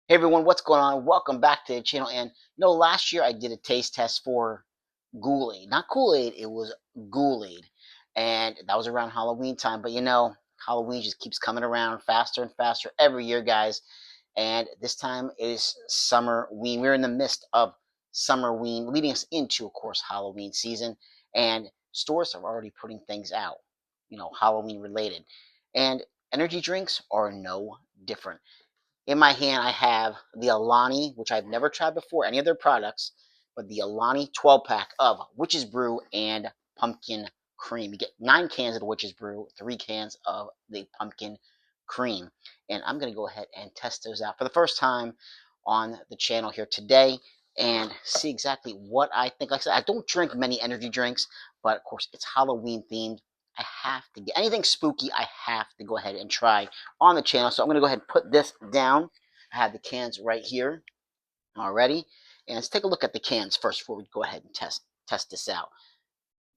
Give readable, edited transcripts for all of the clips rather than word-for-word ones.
Hey everyone, what's going on? Welcome back to the channel. And last year I did a taste test for Kool-Aid. Not Kool-Aid, it was Kool-Aid. And that was around Halloween time. But Halloween just keeps coming around faster and faster every year, guys. And this time is Summerween. We're in the midst of Summerween, leading us into, of course, Halloween season. And stores are already putting things out, Halloween related. And energy drinks are no different. In my hand, I have the Alani, which I've never tried before, any of their products, but the Alani 12 pack of Witch's Brew and Pumpkin Cream. You get 9 cans of the Witch's Brew, 3 cans of the Pumpkin Cream. And I'm going to go ahead and test those out for the first time on the channel here today and see exactly what I think. Like I said, I don't drink many energy drinks, but of course, it's Halloween themed. I have to get anything spooky. I have to go ahead and try on the channel. So I'm going to go ahead and put this down. I have the cans right here already. And let's take a look at the cans first before we go ahead and test this out.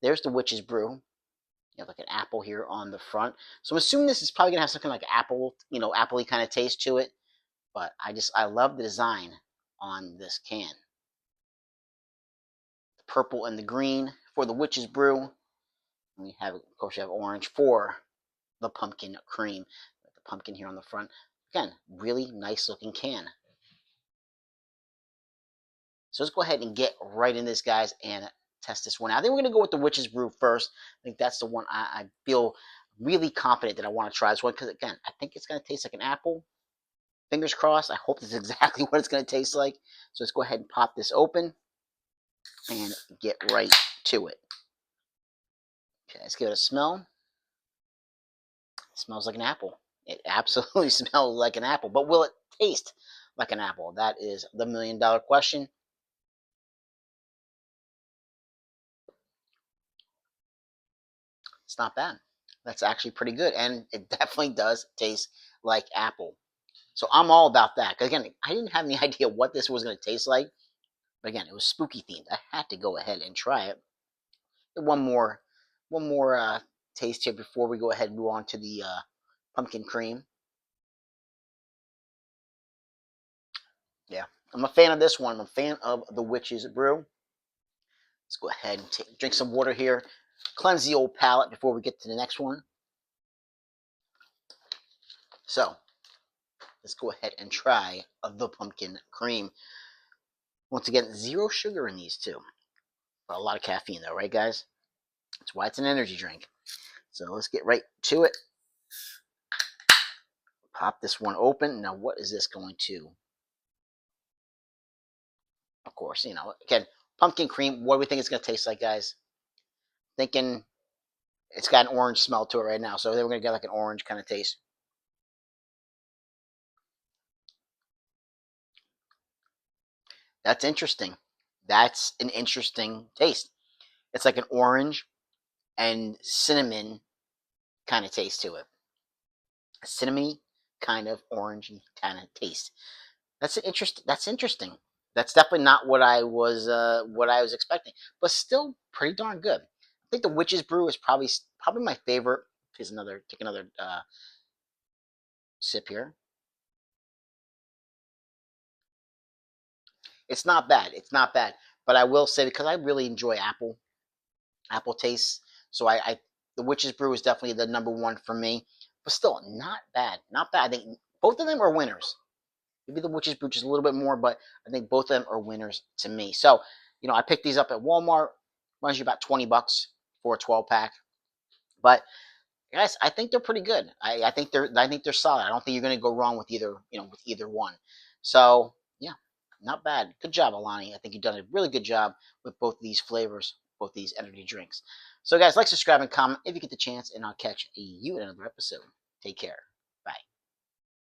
There's the Witch's Brew. You have like an apple here on the front. So I'm assuming this is probably going to have something like apple, appley kind of taste to it. But I love the design on this can. The purple and the green for the Witch's Brew. We have, of course, you have orange for the Pumpkin Cream. The pumpkin here on the front. Again, really nice looking can. So let's go ahead and get right in this, guys, and test this one out. I think we're going to go with the Witch's Brew first. I think that's the one I feel really confident that I want to try this one because, again, I think it's going to taste like an apple. Fingers crossed. I hope this is exactly what it's going to taste like. So let's go ahead and pop this open and get right to it. Okay, let's give it a smell. It smells like an apple. It absolutely smells like an apple. But will it taste like an apple? That is the million-dollar question. It's not bad. That's actually pretty good. And it definitely does taste like apple. So I'm all about that. Again, I didn't have any idea what this was going to taste like. But again, it was spooky themed. I had to go ahead and try it. One more taste here before we go ahead and move on to the pumpkin cream. Yeah, I'm a fan of this one. I'm a fan of the Witch's Brew. Let's go ahead and drink some water here. Cleanse the old palate before we get to the next one. So, let's go ahead and try the pumpkin cream. Once again, 0 sugar in these two. But a lot of caffeine though, right guys? That's why it's an energy drink. So let's get right to it. Pop this one open. Now what is this going to? Of course, again, pumpkin cream. What do we think it's going to taste like, guys? Thinking it's got an orange smell to it right now. So then we're going to get like an orange kind of taste. That's interesting. That's an interesting taste. It's like an orange and cinnamon kind of taste to it. A cinnamony kind of orange kind of taste. That's interesting. That's definitely not what I was expecting, but still pretty darn good. I think the Witch's Brew is probably my favorite. Take another sip here. It's not bad. It's not bad. But I will say, because I really enjoy apple taste, so the Witch's Brew is definitely the #1 for me. But still, not bad. Not bad. I think both of them are winners. Maybe the Witch's Brew just a little bit more, but I think both of them are winners to me. So, I picked these up at Walmart. Runs you about $20 for a 12 pack. But guys, I think they're pretty good. I think they're solid. I don't think you're going to go wrong with either one. So yeah, not bad. Good job, Alani. I think you've done a really good job with both these flavors, both these energy drinks. So guys, like, subscribe, and comment if you get the chance, and I'll catch you in another episode. Take care.